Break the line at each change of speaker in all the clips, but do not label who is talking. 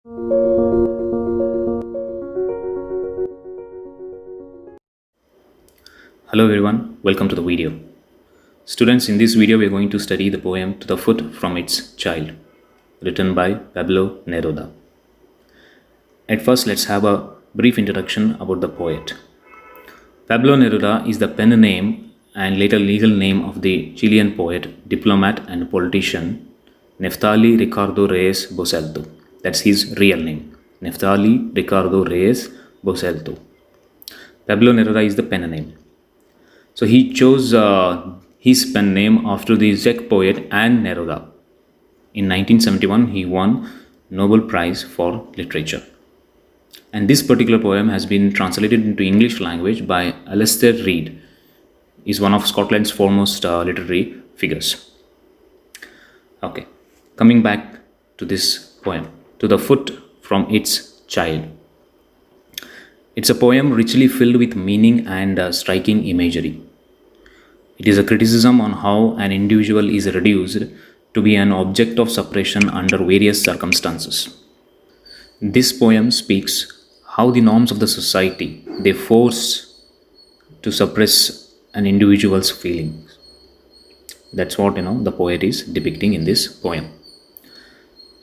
Hello everyone, welcome to the video. Students, in this video we are going to study the poem To the Foot from Its Child, written by Pablo Neruda. At first, let's have a brief introduction about the poet. Pablo Neruda is the pen name and later legal name of the Chilean poet, diplomat and politician Neftali Ricardo Reyes Boselto. That's his real name, Neftali Ricardo Reyes Boselto. Pablo Neruda is the pen name. So he chose his pen name after the Czech poet Anne Neruda. In 1971, he won Nobel Prize for Literature. And this particular poem has been translated into English language by Alistair Reid. Is one of Scotland's foremost literary figures. Okay, coming back to this poem, To the Foot from Its Child. It's a poem richly filled with meaning and striking imagery. It is a criticism on how an individual is reduced to be an object of suppression under various circumstances. This poem speaks how the norms of the society they force to suppress an individual's feelings. That's what the poet is depicting in this poem.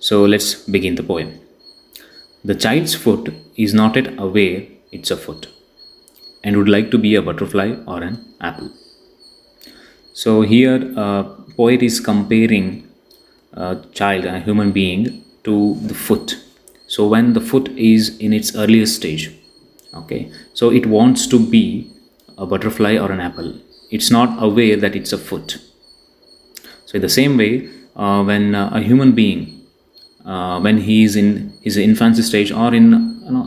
So let's begin the poem. The child's foot is not yet aware it's a foot and would like to be a butterfly or an apple. So here poet is comparing a child, a human being, to the foot. So when the foot is in its earliest stage, okay, so it wants to be a butterfly or an apple. It's not aware that it's a foot. So in the same way, when a human being, when he is in his infancy stage or in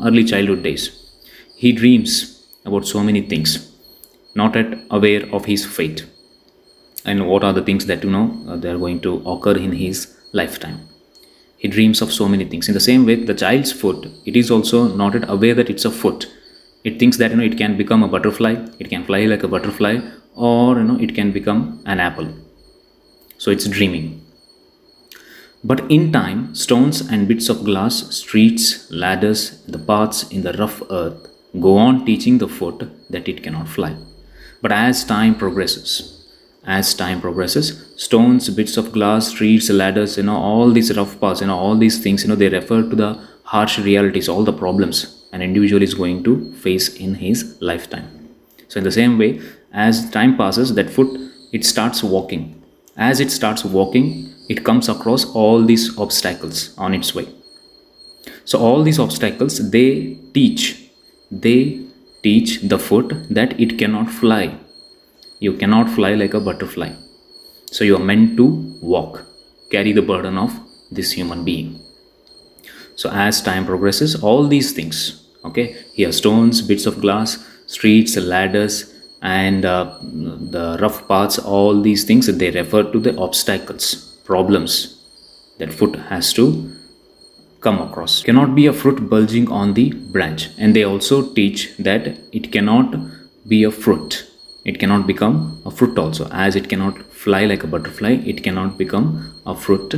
early childhood days, he dreams about so many things, not yet aware of his fate and what are the things that they are going to occur in his lifetime. He dreams of so many things. In the same way, the child's foot, it is also not yet aware that it's a foot. It thinks that it can become a butterfly, it can fly like a butterfly, or it can become an apple. So it's dreaming. But in time, stones and bits of glass, streets, ladders, the paths in the rough earth go on teaching the foot that it cannot fly. But as time progresses, stones, bits of glass, streets, ladders, all these rough paths, all these things, they refer to the harsh realities, all the problems an individual is going to face in his lifetime. So in the same way, as time passes, that foot, it starts walking. As it starts walking, it comes across all these obstacles on its way. So all these obstacles, they teach the foot that it cannot fly. You cannot fly like a butterfly. So you are meant to walk, carry the burden of this human being. So as time progresses, all these things, okay, here stones, bits of glass, streets, ladders, and the rough paths, all these things, they refer to the obstacles, problems that foot has to come across. Cannot be a fruit bulging on the branch. And they also teach that it cannot be a fruit. It cannot become a fruit also. As it cannot fly like a butterfly, it cannot become a fruit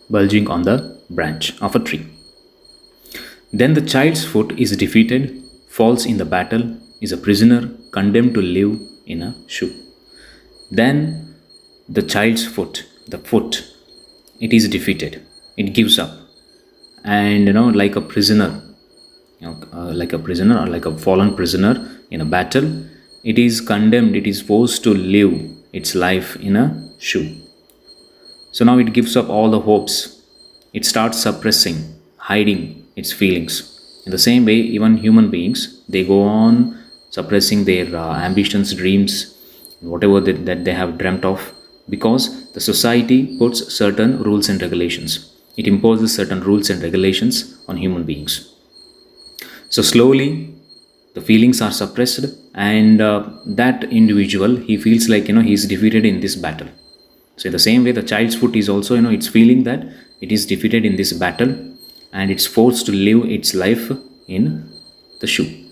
bulging on the branch of a tree. Then the child's foot is defeated, falls in the battle, is a prisoner, condemned to live in a shoe. Then the child's foot, it is defeated, it gives up, and like a prisoner, or like a fallen prisoner in a battle, it is condemned, it is forced to live its life in a shoe. So now it gives up all the hopes, it starts suppressing, hiding its feelings. In the same way, even human beings, they go on suppressing their ambitions, dreams, whatever that they have dreamt of, because the society puts certain rules and regulations. It imposes certain rules and regulations on human beings. So slowly the feelings are suppressed, and that individual, he feels like he is defeated in this battle. So in the same way, the child's foot is also it's feeling that it is defeated in this battle, and it's forced to live its life in the shoe.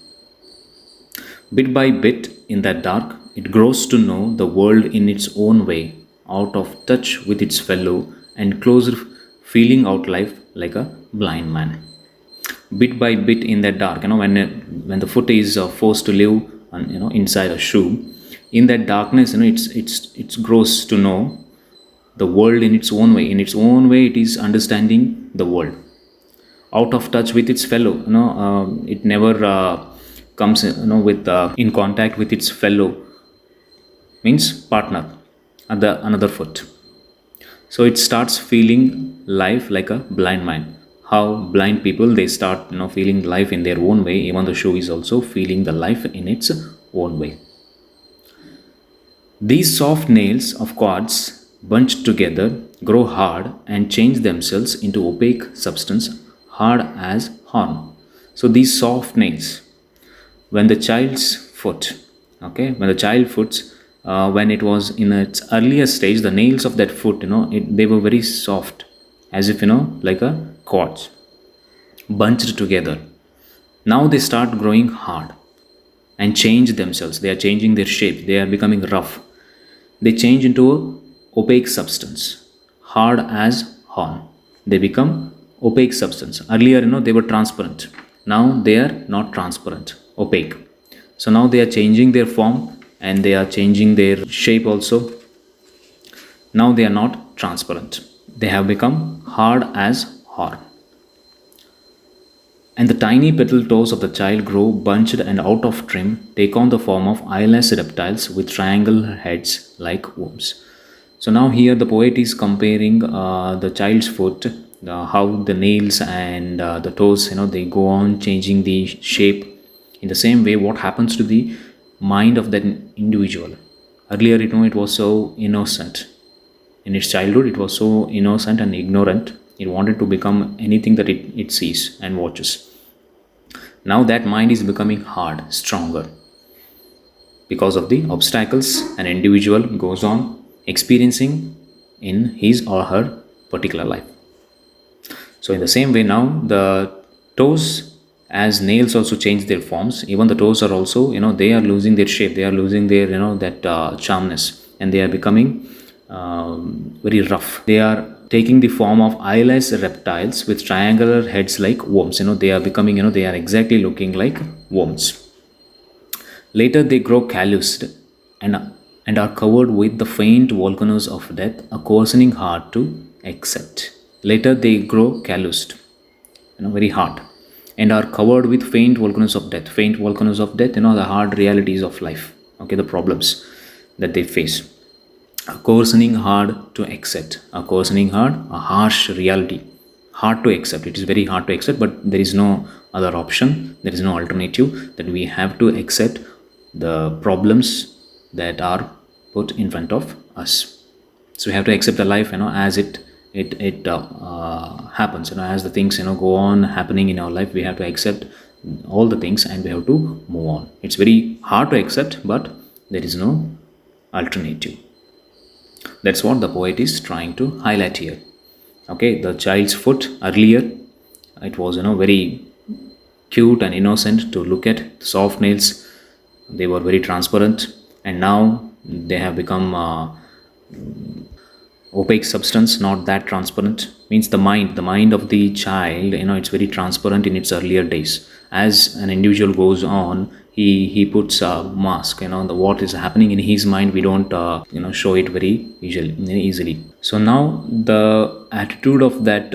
Bit by bit in that dark, it grows to know the world in its own way, out of touch with its fellow and closer feeling out life like a blind man. Bit by bit in that dark, when the foot is forced to live inside a shoe, in that darkness, it's grows to know the world in its own way. In its own way, it is understanding the world, out of touch with its fellow. It never comes with in contact with its fellow, means partner at the another foot. So it starts feeling life like a blind man. How blind people, they start feeling life in their own way. Even the shoe is also feeling the life in its own way. These soft nails of cords bunched together grow hard and change themselves into opaque substance, hard as horn. So these soft nails, when the child's foot, when the child foots, when it was in its earlier stage, the nails of that foot, they were very soft, as if like a cords bunched together. Now they start growing hard and change themselves. They are changing their shape. They are becoming rough. They change into a opaque substance, hard as horn. They become opaque substance. Earlier, they were transparent. Now they are not transparent, opaque. So now they are changing their form and they are changing their shape also. Now they are not transparent. They have become hard as horn. And the tiny petal toes of the child grow bunched and out of trim, take on the form of eyeless reptiles with triangle heads like worms. So now here the poet is comparing the child's foot, how the nails and the toes, they go on changing the shape. In the same way, what happens to the mind of that individual? Earlier, it was so innocent. In its childhood, it was so innocent and ignorant. It wanted to become anything that it sees and watches. Now that mind is becoming hard, stronger. Because of the obstacles an individual goes on experiencing in his or her particular life. So in the same way, now the toes, as nails also change their forms, even the toes are also, they are losing their shape. They are losing their, that charmness, and they are becoming very rough. They are taking the form of eyeless reptiles with triangular heads like worms. They are becoming, they are exactly looking like worms. Later they grow calloused and are covered with the faint volcanoes of death, a coarsening hard to accept. Later they grow calloused, very hard, and are covered with faint volcanoes of death. Faint volcanoes of death, the hard realities of life, the problems that they face. A coarsening hard to accept. A coarsening hard, a harsh reality. Hard to accept. It is very hard to accept, but there is no other option. There is no alternative, that we have to accept the problems that are put in front of us. So we have to accept the life, as it happens. As the things go on happening in our life, we have to accept all the things and we have to move on. It's very hard to accept, but there is no alternative. That's what the poet is trying to highlight here. The child's foot, earlier it was very cute and innocent to look at. Soft nails, they were very transparent, and now they have become opaque substance, not that transparent. Means the mind of the child, it's very transparent in its earlier days. As an individual goes on, he puts a mask. The what is happening in his mind, we don't show it very easily. So now the attitude of that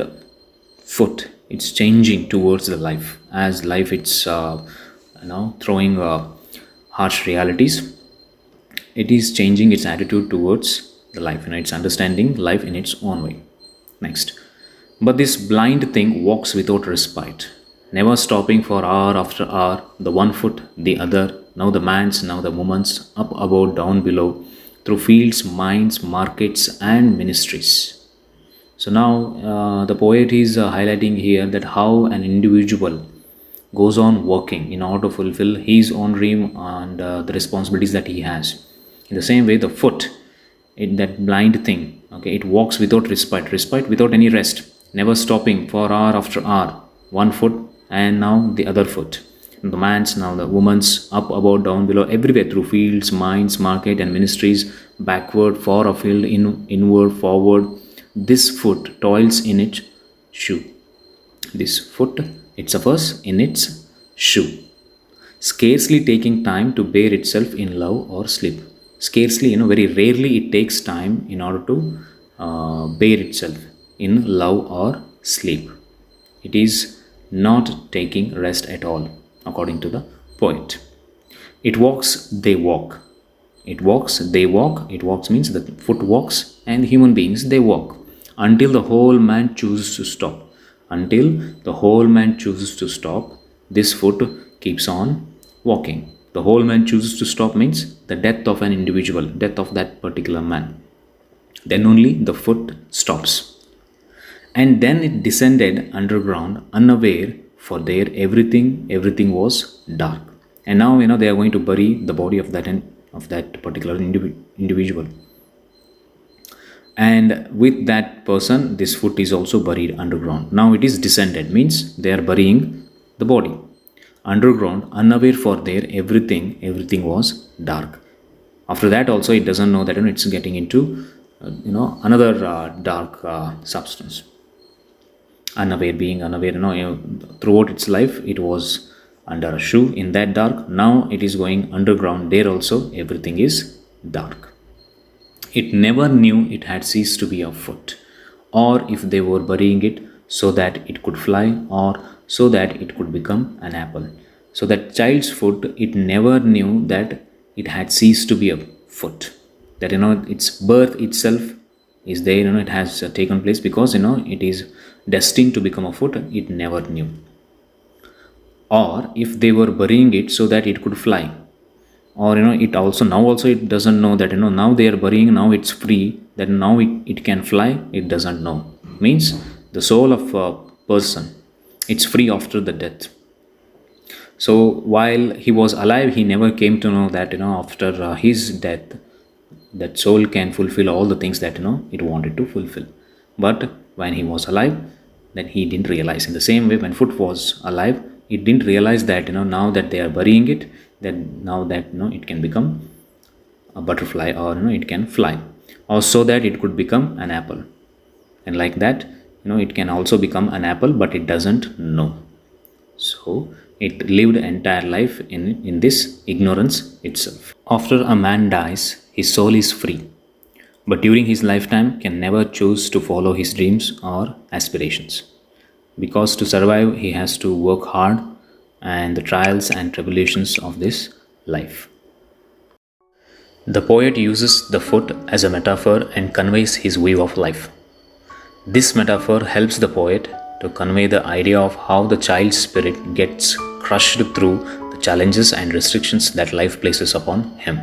foot, it's changing towards the life. As life, it's throwing harsh realities, it is changing its attitude towards the life. It's understanding life in its own way. Next. But this blind thing walks without respite, never stopping for hour after hour, the one foot, the other, now the man's, now the woman's, up above, down below, through fields, mines, markets, and ministries. So now the poet is highlighting here that how an individual goes on working in order to fulfill his own dream and the responsibilities that he has. In the same way, the foot, that blind thing, it walks without respite without any rest, never stopping for hour after hour, one foot and now the other foot, the man's, now the woman's, up, above, down, below, everywhere, through fields, mines, market, and ministries, backward, far afield, inward, forward, This foot toils in its shoe. This foot, it suffers in its shoe, scarcely taking time to bear itself in love or sleep. Scarcely, very rarely it takes time in order to bear itself in love or sleep. It is not taking rest at all, according to the poet. It walks, they walk. It walks, they walk. It walks means the foot walks, and human beings, they walk until the whole man chooses to stop. Until the whole man chooses to stop, this foot keeps on walking. The whole man chooses to stop means the death of an individual, death of that particular man. Then only the foot stops. And then it descended underground, unaware, for there everything was dark. And now they are going to bury the body of that particular individual. And with that person, this foot is also buried underground. Now it is descended, means they are burying the body underground, unaware, for there everything was dark. After that also it doesn't know that it's getting into another dark substance. Being unaware, throughout its life it was under a shoe in that dark. Now it is going underground, there also everything is dark. It never knew it had ceased to be a foot, or if they were burying it so that it could fly, or so that it could become an apple. So that child's foot, it never knew that it had ceased to be a foot. That its birth itself is there, it has taken place, because it is destined to become a foot. It never knew. Or if they were burying it so that it could fly, or it also it doesn't know that now they are burying, now it's free, that now it can fly. It doesn't know. Means the soul of a person, it's free after the death. So while he was alive, he never came to know that after his death, that soul can fulfill all the things that it wanted to fulfill. But when he was alive, then he didn't realize. In the same way, when foot was alive, it didn't realize that now that they are burying it, that now that it can become a butterfly, or it can fly, or so that it could become an apple. And like that, it can also become an apple, but it doesn't know. So it lived entire life in this ignorance itself. After a man dies, his soul is free, but during his lifetime can never choose to follow his dreams or aspirations, because to survive he has to work hard and the trials and tribulations of this life. The poet uses the foot as a metaphor and conveys his view of life. This metaphor helps the poet to convey the idea of how the child's spirit gets crushed through the challenges and restrictions that life places upon him.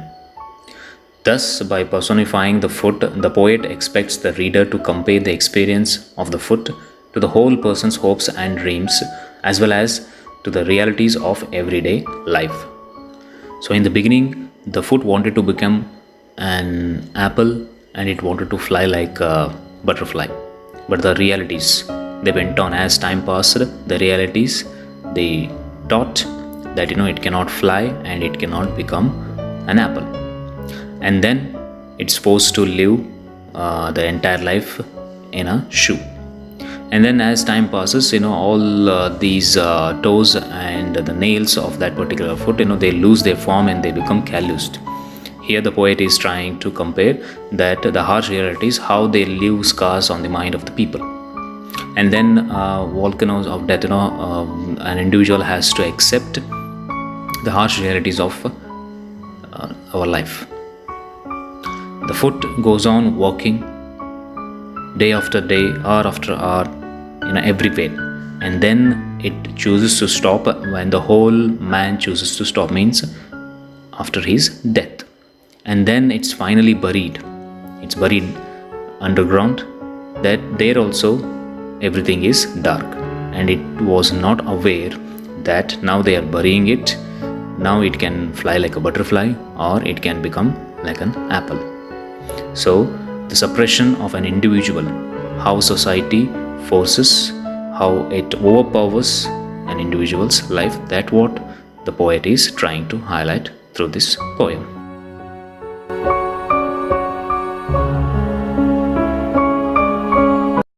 Thus, by personifying the foot, the poet expects the reader to compare the experience of the foot to the whole person's hopes and dreams, as well as to the realities of everyday life. So in the beginning, the foot wanted to become an apple, and it wanted to fly like a butterfly. But the realities, they went on. As time passed, the realities, they taught that it cannot fly and it cannot become an apple. And then it's supposed to live the entire life in a shoe. And then as time passes, all these toes and the nails of that particular foot, they lose their form and they become calloused. Here the poet is trying to compare that the harsh realities, how they leave scars on the mind of the people. And then volcanoes of death, an individual has to accept the harsh realities of our life. The foot goes on walking day after day, hour after hour, everywhere, and then it chooses to stop when the whole man chooses to stop, means after his death. And then it's finally buried. It's buried underground, that there also everything is dark, and it was not aware that now they are burying it. Now it can fly like a butterfly, or it can become like an apple. So the suppression of an individual, how society forces, how it overpowers an individual's life, that's what the poet is trying to highlight through this poem.